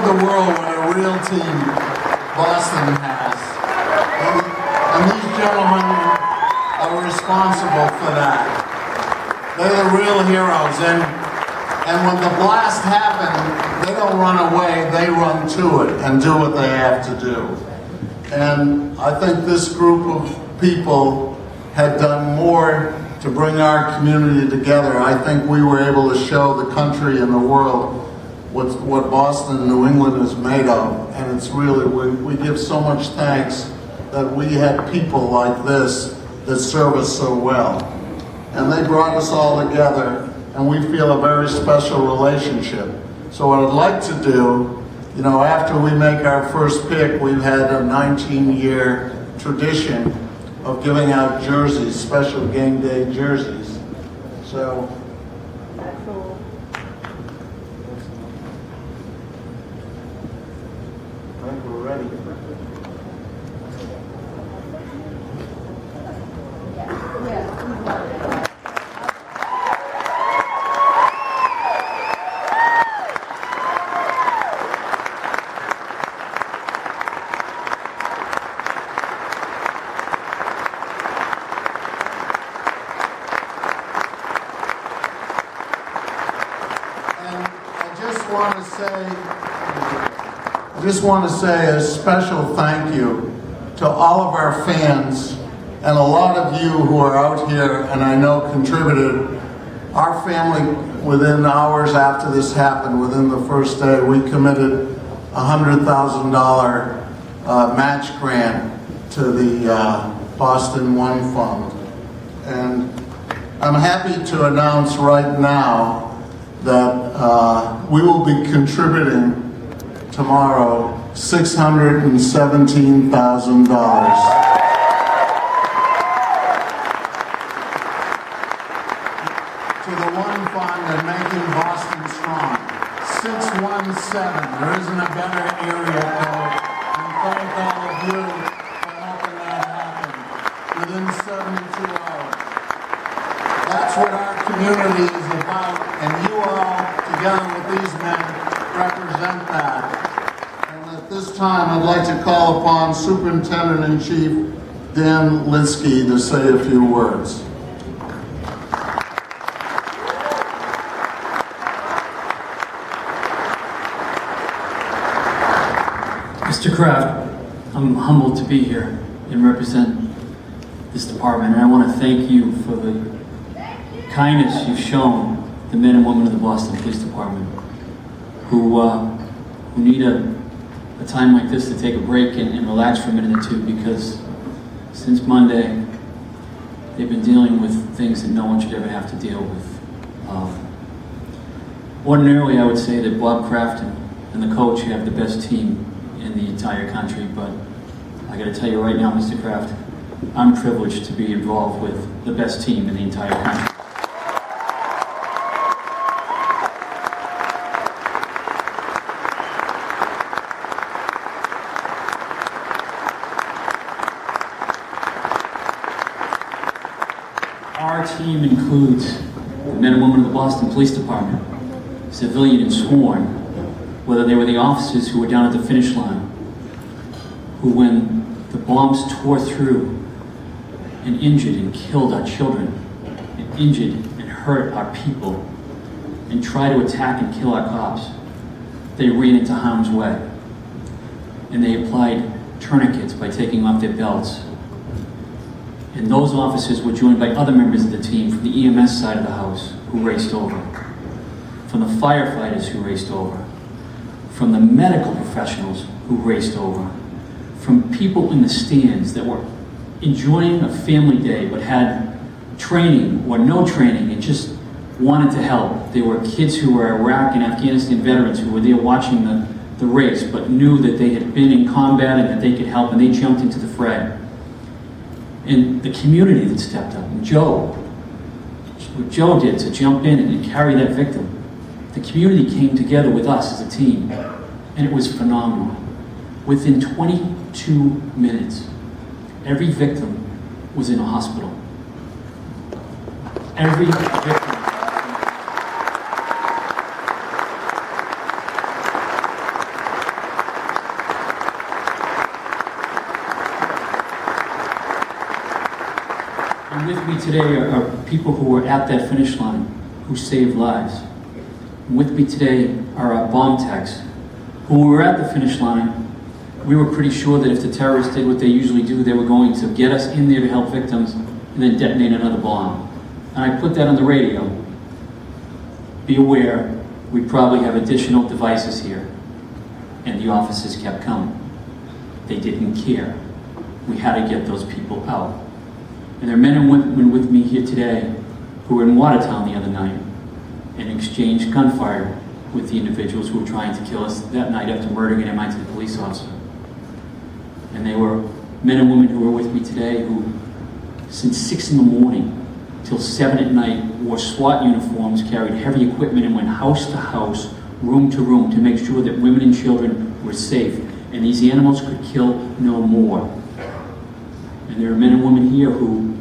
the world what a real team Boston has. And these gentlemen are responsible for that. They're the real heroes. And when the blast happened, they don't run away, they run to it and do what they have to do. And I think this group of people had done more to bring our community together. I think we were able to show the country and the world what Boston and New England is made of. And it's really, we give so much thanks that we had people like this that serve us so well. And they brought us all together, and we feel a very special relationship. So what I'd like to do, you know, after we make our first pick, we've had a 19-year tradition of giving out jerseys, special game day jerseys. So, I think we're ready. I just want to say a special thank you to all of our fans and a lot of you who are out here and I know contributed. Our family, within hours after this happened, within the first day, we committed a $100,000 match grant to the Boston One Fund. And I'm happy to announce right now that we will be contributing tomorrow $617,000 to the One Fund and making Boston strong. 617. There isn't a better area code. And thank all of you for helping that happen within 72 hours. That's what our community is about, and you all, together with these men, represent that. And at this time, I'd like to call upon Superintendent-in-Chief Dan Linskey to say a few words. Mr. Kraft, I'm humbled to be here and represent this department, and I want to thank you for the kindness you've shown the men and women of the Boston Police Department who need a time like this to take a break and relax for a minute or two, because since Monday they've been dealing with things that no one should ever have to deal with. Ordinarily I would say that Bob Kraft and the coach have the best team in the entire country, but I got to tell you right now, Mr. Kraft, I'm privileged to be involved with the best team in the entire country. Our team includes the men and women of the Boston Police Department, civilian and sworn, whether they were the officers who were down at the finish line, who when the bombs tore through and injured and killed our children, and injured and hurt our people, and tried to attack and kill our cops, they ran into harm's way. And they applied tourniquets by taking off their belts. And those officers were joined by other members of the team from the EMS side of the house who raced over, from the firefighters who raced over, from the medical professionals who raced over, from people in the stands that were enjoying a family day but had training or no training and just wanted to help. There were kids who were Iraq and Afghanistan veterans who were there watching the race but knew that they had been in combat and that they could help, and they jumped into the fray. And the community that stepped up, and what Joe did to jump in and carry that victim. The community came together with us as a team, and it was phenomenal. Within 22 minutes, every victim was in a hospital. Every victim. And with me today are people who were at that finish line, who saved lives. And with me today are our bomb techs, who, when we were at the finish line, we were pretty sure that if the terrorists did what they usually do, they were going to get us in there to help victims and then detonate another bomb. And I put that on the radio. Be aware, we probably have additional devices here. And the officers kept coming. They didn't care. We had to get those people out. And there are men and women with me here today who were in Watertown the other night and exchanged gunfire with the individuals who were trying to kill us that night after murdering an MIT police officer. And they were men and women who were with me today who, since 6 in the morning till 7 at night, wore SWAT uniforms, carried heavy equipment, and went house to house, room to room, to make sure that women and children were safe and these animals could kill no more. And there are men and women here who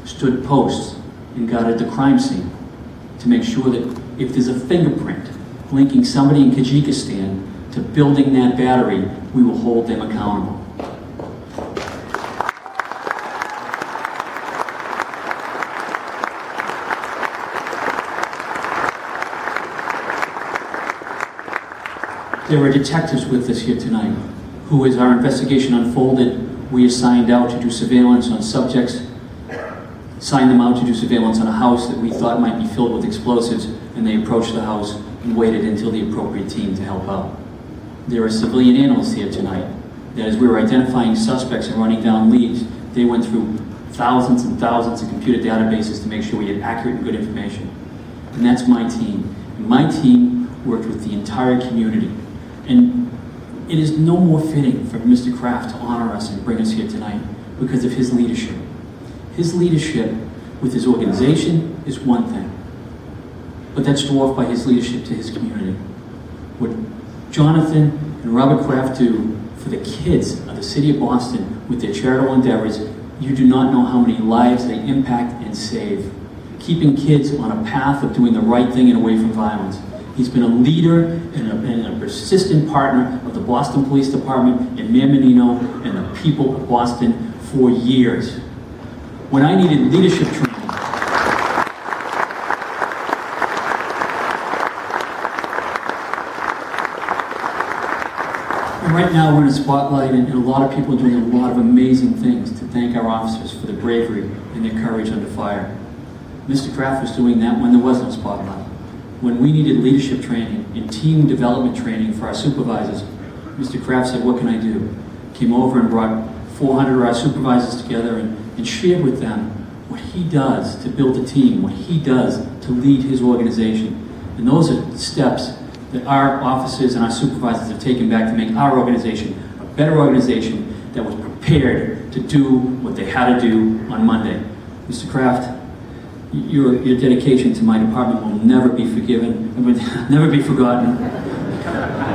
stood posts and guarded the crime scene to make sure that if there's a fingerprint linking somebody in Kyrgyzstan to building that battery, we will hold them accountable. There were detectives with us here tonight who, as our investigation unfolded, we assigned out to do surveillance on subjects, signed them out to do surveillance on a house that we thought might be filled with explosives, and they approached the house and waited until the appropriate team to help out. There are civilian analysts here tonight that, as we were identifying suspects and running down leads, they went through thousands and thousands of computer databases to make sure we had accurate and good information. And that's my team. And my team worked with the entire community. And it is no more fitting for Mr. Kraft to honor us and bring us here tonight because of his leadership. His leadership with his organization is one thing, but that's dwarfed by his leadership to his community. What Jonathan and Robert Kraft do for the kids of the city of Boston with their charitable endeavors, you do not know how many lives they impact and save, keeping kids on a path of doing the right thing and away from violence. He's been a leader and a persistent partner of the Boston Police Department and Mayor Menino and the people of Boston for years. When I needed leadership training, and right now we're in a spotlight and a lot of people are doing a lot of amazing things to thank our officers for their bravery and their courage under fire. Mr. Kraft was doing that when there was no spotlight. When we needed leadership training and team development training for our supervisors, Mr. Kraft said, "What can I do?" Came over and brought 400 of our supervisors together and shared with them what he does to build a team, what he does to lead his organization. And those are steps that our officers and our supervisors have taken back to make our organization a better organization that was prepared to do what they had to do on Monday. Mr. Kraft, your dedication to my department will never be forgiven, never be forgotten.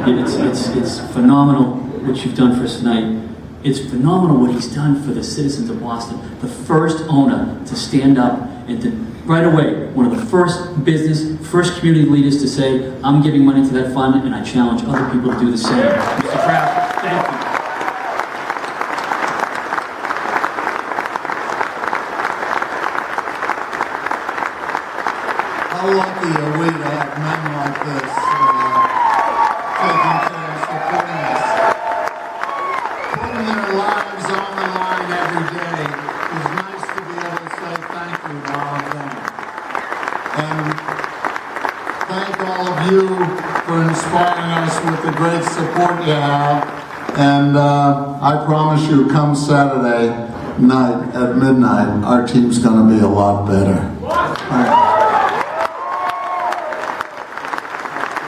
It's phenomenal what you've done for us tonight. It's phenomenal what he's done for the citizens of Boston. The first owner to stand up and to, right away, one of the first community leaders to say, "I'm giving money to that fund," and I challenge other people to do the same. Mr. Kraft, thank you. How lucky are we to have men like this taking care of supporting us, putting their lives on the line every day. It's nice to be able to say thank you to all of them. And thank all of you for inspiring us with the great support you have. And I promise you, come Saturday night at midnight, our team's going to be a lot better.